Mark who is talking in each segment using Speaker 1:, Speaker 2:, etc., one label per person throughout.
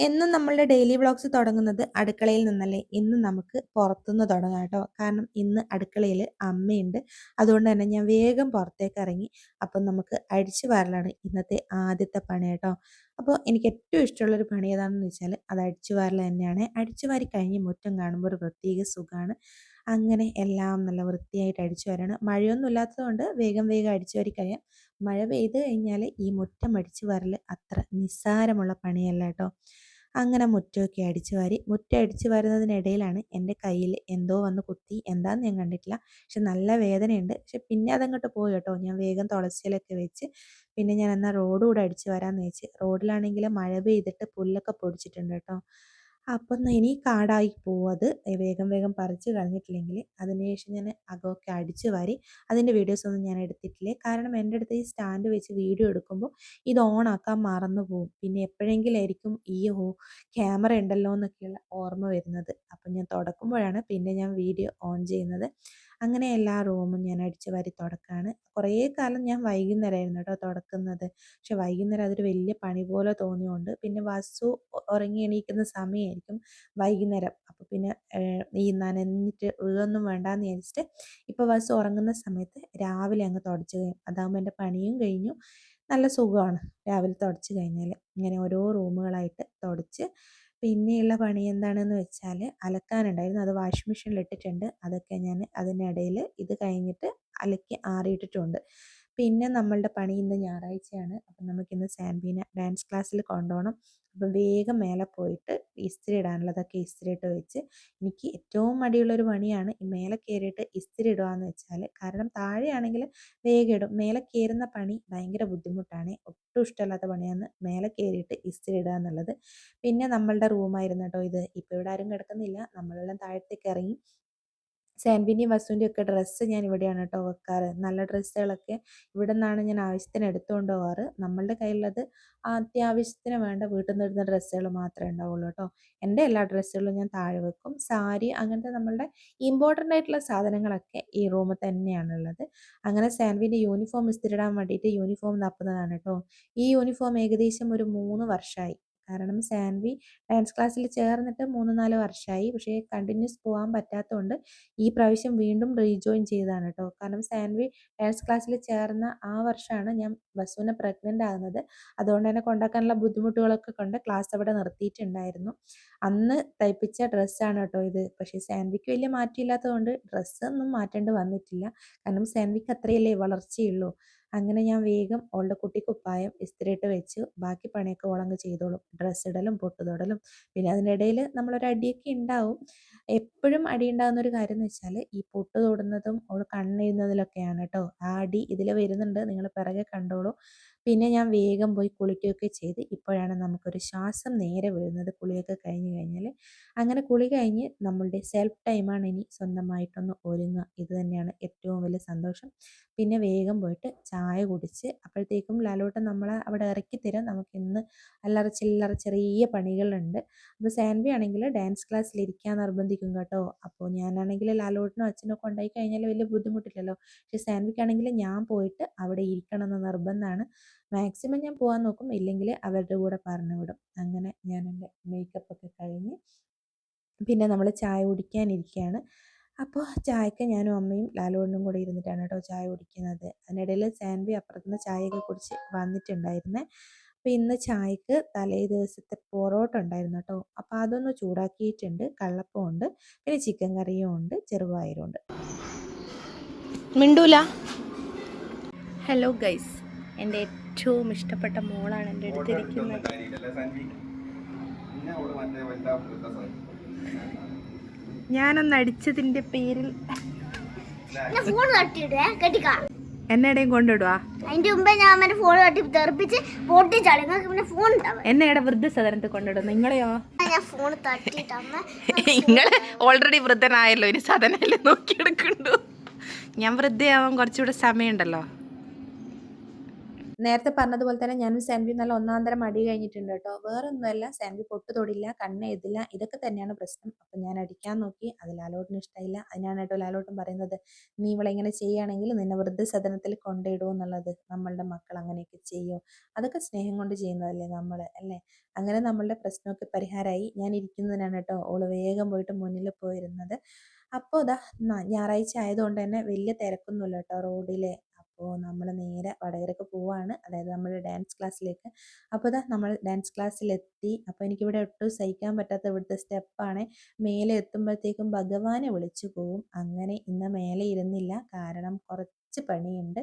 Speaker 1: എന്നും നമ്മളുടെ daily vlogs തുടങ്ങുന്നത് അടുക്കളയിൽ നിന്നല്ലേ. ഇന്ന് നമുക്ക് പുറത്തുനിന്ന് തുടങ്ങാം കേട്ടോ. കാരണം ഇന്ന് അടുക്കളയിൽ അമ്മയുണ്ട്. അതുകൊണ്ട് തന്നെ ഞാൻ വേഗം പുറത്തേക്ക് ഇറങ്ങി. അപ്പം നമുക്ക് അടിച്ചു വാരലാണ് ഇന്നത്തെ ആദ്യത്തെ പണി കേട്ടോ. അപ്പോൾ എനിക്ക് ഏറ്റവും ഇഷ്ടമുള്ളൊരു പണി ഏതാണെന്ന് വെച്ചാൽ അത് അടിച്ചു വാരൽ തന്നെയാണ്. അടിച്ചു വാരി കഴിഞ്ഞ് മുറ്റം കാണുമ്പോൾ ഒരു പ്രത്യേക സുഖമാണ്. അങ്ങനെ എല്ലാം നല്ല വൃത്തിയായിട്ട് അടിച്ചു വാരാണ്. മഴയൊന്നും ഇല്ലാത്തതുകൊണ്ട് വേഗം വേഗം അടിച്ചു വാരി കഴിയാം. മഴ പെയ്ത് കഴിഞ്ഞാൽ ഈ മുറ്റം അടിച്ചു വാരൽ അത്ര നിസ്സാരമുള്ള പണിയല്ല കേട്ടോ. അങ്ങനെ മുറ്റമൊക്കെ അടിച്ചു വാരി, മുറ്റം അടിച്ചു വാരുന്നതിനിടയിലാണ് എൻ്റെ കയ്യിൽ എന്തോ വന്ന് കുത്തി. എന്താണെന്ന് ഞാൻ കണ്ടിട്ടില്ല. പക്ഷെ നല്ല വേദനയുണ്ട്. പക്ഷെ പിന്നെ അതങ്ങോട്ട് പോയി കേട്ടോ. ഞാൻ വേഗം തുളസിയിലൊക്കെ വെച്ച് പിന്നെ ഞാൻ എന്നാൽ റോഡ് കൂടെ അടിച്ചു വരാമെന്ന് വെച്ച്. റോഡിലാണെങ്കിൽ മഴ പെയ്തിട്ട് പുല്ലൊക്കെ പൊടിച്ചിട്ടുണ്ട് കേട്ടോ. അപ്പം ഇനി കാടായി പോവും അത്. വേഗം വേഗം പറിച്ച് കളഞ്ഞിട്ടില്ലെങ്കിൽ. അതിനുശേഷം ഞാൻ അകമൊക്കെ അടിച്ചു വാരി. അതിൻ്റെ വീഡിയോസൊന്നും ഞാൻ എടുത്തിട്ടില്ല. കാരണം എൻ്റെ അടുത്ത് ഈ സ്റ്റാൻഡ് വെച്ച് വീഡിയോ എടുക്കുമ്പോൾ ഇത് ഓണാക്കാൻ മറന്നു പോകും. പിന്നെ എപ്പോഴെങ്കിലായിരിക്കും ഈ ക്യാമറ ഉണ്ടല്ലോ എന്നൊക്കെയുള്ള ഓർമ്മ വരുന്നത്. അപ്പം ഞാൻ തുടക്കുമ്പോഴാണ് പിന്നെ ഞാൻ വീഡിയോ ഓൺ ചെയ്യുന്നത്. അങ്ങനെ എല്ലാ റൂമും ഞാൻ അടിച്ചു വാരി തുടക്കാണ്. കുറേ കാലം ഞാൻ വൈകുന്നേരമായിരുന്നു കേട്ടോ തുടക്കുന്നത്. പക്ഷെ വൈകുന്നേരം അതൊരു വലിയ പണി പോലെ തോന്നിയുകൊണ്ട് പിന്നെ വസു ഉറങ്ങി എണീക്കുന്ന സമയമായിരിക്കും വൈകുന്നേരം. അപ്പോൾ പിന്നെ ഈ നനഞ്ഞിട്ട് ഇതൊന്നും വേണ്ടാന്ന് വിചാരിച്ചിട്ട് ഇപ്പോൾ വസു ഉറങ്ങുന്ന സമയത്ത് രാവിലെ അങ്ങ് തുടച്ച് കഴിയും. അതാകുമ്പോൾ എൻ്റെ പണിയും കഴിഞ്ഞു. നല്ല സുഖമാണ് രാവിലെ തുടച്ച് കഴിഞ്ഞാൽ. ഇങ്ങനെ ഓരോ റൂമുകളായിട്ട് തുടച്ച് പിന്നെയുള്ള പണി എന്താണെന്ന് വെച്ചാൽ അലക്കാനുണ്ടായിരുന്നു. അത് വാഷിംഗ് മെഷീനിൽ ഇട്ടിട്ടുണ്ട്. അതൊക്കെ ഞാൻ അതിനിടയിൽ ഇത് കഴിഞ്ഞിട്ട് അലക്കി ആറിയിട്ടിട്ടുണ്ട്. പിന്നെ നമ്മളുടെ പണി ഇന്ന് ഞായറാഴ്ചയാണ്. അപ്പം നമുക്കിന്ന് സാൻബീനെ ഡാൻസ് ക്ലാസ്സിൽ കൊണ്ടുപോകണം. അപ്പം വേഗം മേലെ പോയിട്ട് ഇസ്തിരി ഇടാനുള്ളതൊക്കെ ഇസ്തിരി ഇട്ട് വെച്ച്. എനിക്ക് ഏറ്റവും മടിയുള്ളൊരു പണിയാണ് ഈ മേലെ കയറിയിട്ട് ഇസ്തിരി ഇടുകയെന്ന് വെച്ചാൽ. കാരണം താഴെയാണെങ്കിൽ വേഗം ഇടും. മേലെ കയറുന്ന പണി ഭയങ്കര ബുദ്ധിമുട്ടാണ്. ഒട്ടും ഇഷ്ടമല്ലാത്ത പണിയാണ് മേലെ കയറിയിട്ട് ഇസ്തിരി ഇടുക എന്നുള്ളത്. പിന്നെ നമ്മളുടെ റൂമായിരുന്നു കേട്ടോ ഇത്. ഇപ്പോൾ ഇവിടെ ആരും കിടക്കുന്നില്ല. നമ്മളെല്ലാം താഴത്തേക്ക് ഇറങ്ങി. സാൻവിൻ്റെയും വസുവിൻ്റെയും ഒക്കെ ഡ്രസ്സ് ഞാൻ ഇവിടെയാണ് കേട്ടോ വെക്കാറ്. നല്ല ഡ്രസ്സുകളൊക്കെ ഇവിടെ നിന്നാണ് ഞാൻ ആവശ്യത്തിന് എടുത്തുകൊണ്ട് പോകാറ്. നമ്മളുടെ കയ്യിലുള്ളത് അത്യാവശ്യത്തിന് വേണ്ട വീട്ടിൽ നിന്ന് ഇടുന്ന ഡ്രസ്സുകൾ മാത്രമേ ഉണ്ടാവുള്ളൂ കേട്ടോ. എൻ്റെ എല്ലാ ഡ്രസ്സുകളും ഞാൻ താഴെ വെക്കും. സാരി അങ്ങനത്തെ നമ്മളുടെ ഇമ്പോർട്ടൻ്റ് ആയിട്ടുള്ള സാധനങ്ങളൊക്കെ ഈ റൂമിൽ തന്നെയാണുള്ളത്. അങ്ങനെ സാൻവിൻ്റെ യൂണിഫോം ഇസ്തിരിടാൻ വേണ്ടിയിട്ട് യൂണിഫോം തപ്പുന്നതാണ് കേട്ടോ. ഈ യൂണിഫോം ഏകദേശം ഒരു 3 വർഷമായി. കാരണം സാൻവി ഡാൻസ് ക്ലാസ്സിൽ ചേർന്നിട്ട് 3-4 വർഷമായി. പക്ഷേ കണ്ടിന്യൂസ് പോകാൻ പറ്റാത്തതുകൊണ്ട് ഈ പ്രാവശ്യം വീണ്ടും റീജോയിൻ ചെയ്തതാണ് കേട്ടോ. കാരണം സാൻവി ഡാൻസ് ക്ലാസ്സിൽ ചേർന്ന ആ വർഷമാണ് ഞാൻ വസുവിനെ പ്രഗ്നൻ്റ് ആകുന്നത്. അതുകൊണ്ട് തന്നെ കൊണ്ടാക്കാനുള്ള ബുദ്ധിമുട്ടുകളൊക്കെ കൊണ്ട് ക്ലാസ് അവിടെ നിർത്തിയിട്ടുണ്ടായിരുന്നു. അന്ന് തയ്പ്പിച്ച ഡ്രസ്സാണ് കേട്ടോ ഇത്. പക്ഷേ സാൻവിക്ക് വലിയ മാറ്റമില്ലാത്തതുകൊണ്ട് ഡ്രസ്സൊന്നും മാറ്റേണ്ടി വന്നിട്ടില്ല. കാരണം സാൻവിക്ക് അത്രയല്ലേ വളർച്ചയുള്ളൂ. അങ്ങനെ ഞാൻ വേഗം അവളുടെ കുട്ടിക്കുപ്പായം ഇസ്തിരിയിട്ട് വെച്ചു. ബാക്കി പണിയൊക്കെ ഓളങ്ങ് ചെയ്തോളും. ഡ്രസ്സ് ഇടലും പൊട്ടുതൊടലും. പിന്നെ അതിനിടയിൽ നമ്മളൊരു അടിയൊക്കെ ഉണ്ടാവും. എപ്പോഴും അടി ഉണ്ടാകുന്ന ഒരു കാര്യം എന്ന് വെച്ചാൽ ഈ പൊട്ട് തൊടുന്നതും അവൾ കണ്ണെഴുതുന്നതിലൊക്കെയാണ് കേട്ടോ. ആ അടി ഇതിൽ വരുന്നുണ്ട്. നിങ്ങൾ പിറകെ കണ്ടോളൂ. പിന്നെ ഞാൻ വേഗം പോയി കുളിക്കുകയൊക്കെ ചെയ്ത് ഇപ്പോഴാണ് നമുക്കൊരു ശ്വാസം നേരെ വീഴുന്നത് കുളിയൊക്കെ കഴിഞ്ഞ് കഴിഞ്ഞാൽ. അങ്ങനെ കുളി കഴിഞ്ഞ് നമ്മളുടെ സെൽഫ് ടൈമാണ് ഇനി സ്വന്തമായിട്ടൊന്ന് ഒരുങ്ങുക. ഇത് തന്നെയാണ് ഏറ്റവും വലിയ സന്തോഷം. പിന്നെ വേഗം പോയിട്ട് ചായ കുടിച്ച് അപ്പോഴത്തേക്കും ലാലോട്ടൻ നമ്മളെ അവിടെ ഇറക്കി തരാം. നമുക്കിന്ന് അല്ലറ ചില്ലറ ചെറിയ പണികളുണ്ട്. അപ്പോൾ സാൻവി ആണെങ്കിൽ ഡാൻസ് ക്ലാസ്സിൽ ഇരിക്കാൻ നിർബന്ധിക്കും കേട്ടോ. അപ്പോൾ ഞാനാണെങ്കിൽ ലാലോട്ടനും അച്ഛനോ കൊണ്ടുപോയി കഴിഞ്ഞാൽ വലിയ ബുദ്ധിമുട്ടില്ലല്ലോ. പക്ഷേ സാൻവിക്കാണെങ്കിൽ ഞാൻ പോയിട്ട് അവിടെ ഇരിക്കണം എന്ന് നിർബന്ധമാണ്. മാക്സിമം ഞാൻ പോകാൻ നോക്കും. ഇല്ലെങ്കിൽ അവരുടെ കൂടെ പറഞ്ഞു വിടും. അങ്ങനെ ഞാൻ എൻ്റെ മേക്കപ്പൊക്കെ കഴിഞ്ഞ് പിന്നെ നമ്മൾ ചായ കുടിക്കാനിരിക്കുകയാണ്. അപ്പോൾ ചായക്ക് ഞാനും അമ്മയും ലാലുവണ്ണനും കൂടെ ഇരുന്നിട്ടാണ് കേട്ടോ ചായ കുടിക്കുന്നത്. അതിനിടയിൽ സാൻവി അപ്പുറത്തുനിന്ന് ചായയൊക്കെ കുടിച്ച് വന്നിട്ടുണ്ടായിരുന്നേ. അപ്പോൾ ഇന്ന് ചായക്ക് തലേ ദിവസത്തെ പൊറോട്ട ഉണ്ടായിരുന്നു കേട്ടോ. അപ്പോൾ അതൊന്ന് ചൂടാക്കിയിട്ടുണ്ട്. കള്ളപ്പം ഉണ്ട്, പിന്നെ ചിക്കൻ കറിയും ഉണ്ട്, ചെറുപയറും ഉണ്ട്. മിണ്ടൂല. ഹലോ ഗൈസ്, എൻ്റെ ഏറ്റവും ഇഷ്ടപ്പെട്ട മോളാണ് എൻ്റെ അടുത്തിരിക്കുന്നത്. ഞാനൊന്ന് അടിച്ചതിൻ്റെ പേരിൽ എന്നെടയും കൊണ്ടിടുവാ.
Speaker 2: അതിന്റെ മുമ്പേ ഞാൻ ഫോൺ തട്ടി തെറിപ്പിച്ച് പൊട്ടിച്ചാളി. പിന്നെ ഫോൺ
Speaker 1: എന്നെ ഇവിടെ വൃദ്ധസദനത്തിൽ കൊണ്ടിടും. നിങ്ങളെയോ?
Speaker 2: ഞാൻ ഫോൺ തട്ടിയിട്ട്
Speaker 1: നിങ്ങള് ഓൾറെഡി വൃദ്ധനായല്ലോ. ഇനി സദനല്ലേ നോക്കിയെടുക്കണ്ടു. ഞാൻ വൃദ്ധയാവാൻ കുറച്ചുകൂടെ സമയമുണ്ടല്ലോ. നേരത്തെ പറഞ്ഞതുപോലെ തന്നെ ഞാനും സാൻവിയും നല്ല ഒന്നാന്തരം അടി കഴിഞ്ഞിട്ടുണ്ട് കേട്ടോ. വേറൊന്നുമല്ല, സാൻവി പൊട്ട് തൊടില്ല, കണ്ണ് എഴുതില്ല, ഇതൊക്കെ തന്നെയാണ് പ്രശ്നം. അപ്പം ഞാൻ അടിക്കാൻ നോക്കി, അത് ലാലോട്ടിന് ഇഷ്ടമായില്ല. അതിനാണ് കേട്ടോ ലാലോട്ടൻ പറയുന്നത്, നീ ഇവളെ ഇങ്ങനെ ചെയ്യുകയാണെങ്കിൽ നിന്നെ വൃദ്ധസദനത്തിൽ കൊണ്ടിടുമോ എന്നുള്ളത്. നമ്മളുടെ മക്കൾ അങ്ങനെയൊക്കെ ചെയ്യും, അതൊക്കെ സ്നേഹം കൊണ്ട് ചെയ്യുന്നതല്ലേ നമ്മൾ, അല്ലേ? അങ്ങനെ നമ്മളുടെ പ്രശ്നമൊക്കെ പരിഹാരമായി. ഞാൻ ഇരിക്കുന്നതിനാണ് കേട്ടോ ഓള് വേഗം പോയിട്ട് മുന്നിൽ പോയിരുന്നത്. അപ്പോൾ ഇതാ ഞായറാഴ്ച ആയതുകൊണ്ട് തന്നെ വലിയ തിരക്കൊന്നുമില്ല കേട്ടോ റോഡിൽ. അപ്പോൾ നമ്മൾ നേരെ വടകരക്ക് പോവാണ്, അതായത് നമ്മൾ ഡാൻസ് ക്ലാസ്സിലേക്ക്. അപ്പോൾ ഇതാ നമ്മൾ ഡാൻസ് ക്ലാസ്സിലെത്തി. അപ്പോൾ എനിക്കിവിടെ ഒട്ടും സഹിക്കാൻ പറ്റാത്ത ഇവിടുത്തെ സ്റ്റെപ്പാണ്. മേലെ എത്തുമ്പോഴത്തേക്കും ഭഗവാനെ വിളിച്ചു പോവും. അങ്ങനെ ഇന്ന് മേലെ ഇരുന്നില്ല, കാരണം കുറച്ച് പണിയുണ്ട്.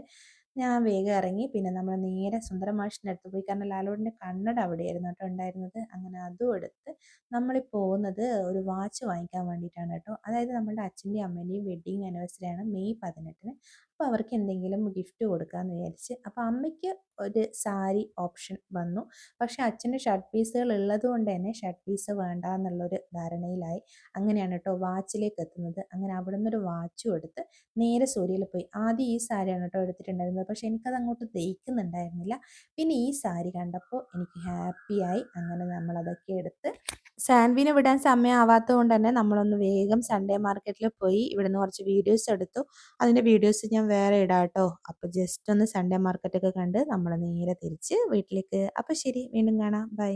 Speaker 1: ഞാൻ വേഗം ഇറങ്ങി. പിന്നെ നമ്മൾ നേരെ സുന്ദര മാഷിൻ്റെ അടുത്ത് പോയി, കാരണം ലാലോടിൻ്റെ കണ്ണട അവിടെയായിരുന്നു കേട്ടോ ഉണ്ടായിരുന്നത്. അങ്ങനെ അതും എടുത്ത് നമ്മളീ പോകുന്നത് ഒരു വാച്ച് വാങ്ങിക്കാൻ വേണ്ടിയിട്ടാണ് കേട്ടോ. അതായത് നമ്മളുടെ അച്ഛൻ്റെയും അമ്മേൻ്റെയും വെഡ്ഡിങ് ആനിവേഴ്സറിയാണ് മെയ് 18-ന്. അപ്പോൾ അവർക്ക് എന്തെങ്കിലും ഗിഫ്റ്റ് കൊടുക്കാമെന്ന് വിചാരിച്ച്. അപ്പോൾ അമ്മയ്ക്ക് ഒരു സാരി ഓപ്ഷൻ വന്നു. പക്ഷേ അച്ഛൻ്റെ ഷർട്ട് പീസുകൾ ഉള്ളത് കൊണ്ട് തന്നെ ഷർട്ട് പീസ് വേണ്ട എന്നുള്ളൊരു ധാരണയിലായി. അങ്ങനെയാണ് കേട്ടോ വാച്ചിലേക്ക് എത്തുന്നത്. അങ്ങനെ അവിടെ നിന്നൊരു വാച്ചും എടുത്ത് നേരെ സൂര്യയിൽ പോയി. ആദ്യം ഈ സാരിയാണ് കേട്ടോ എടുത്തിട്ടുണ്ടായിരുന്നത്, പക്ഷേ എനിക്കത് അങ്ങോട്ട് ദഹിക്കുന്നുണ്ടായിരുന്നില്ല. പിന്നെ ഈ സാരി കണ്ടപ്പോൾ എനിക്ക് ഹാപ്പിയായി. അങ്ങനെ നമ്മളതൊക്കെ എടുത്ത് സാൻവിനെ വിടാൻ സമയമാവാത്തത് കൊണ്ട് തന്നെ നമ്മളൊന്ന് വേഗം സൺഡേ മാർക്കറ്റിൽ പോയി ഇവിടുന്ന് കുറച്ച് വീഡിയോസ് എടുത്തു. അതിൻ്റെ വീഡിയോസ് ഞാൻ വേറെ ഇടാം കേട്ടോ. അപ്പോൾ ജസ്റ്റ് ഒന്ന് സൺഡേ മാർക്കറ്റൊക്കെ കണ്ട് നമ്മൾ നേരെ തിരിച്ച് വീട്ടിലേക്ക്. അപ്പോൾ ശരി, വീണ്ടും കാണാം, ബൈ.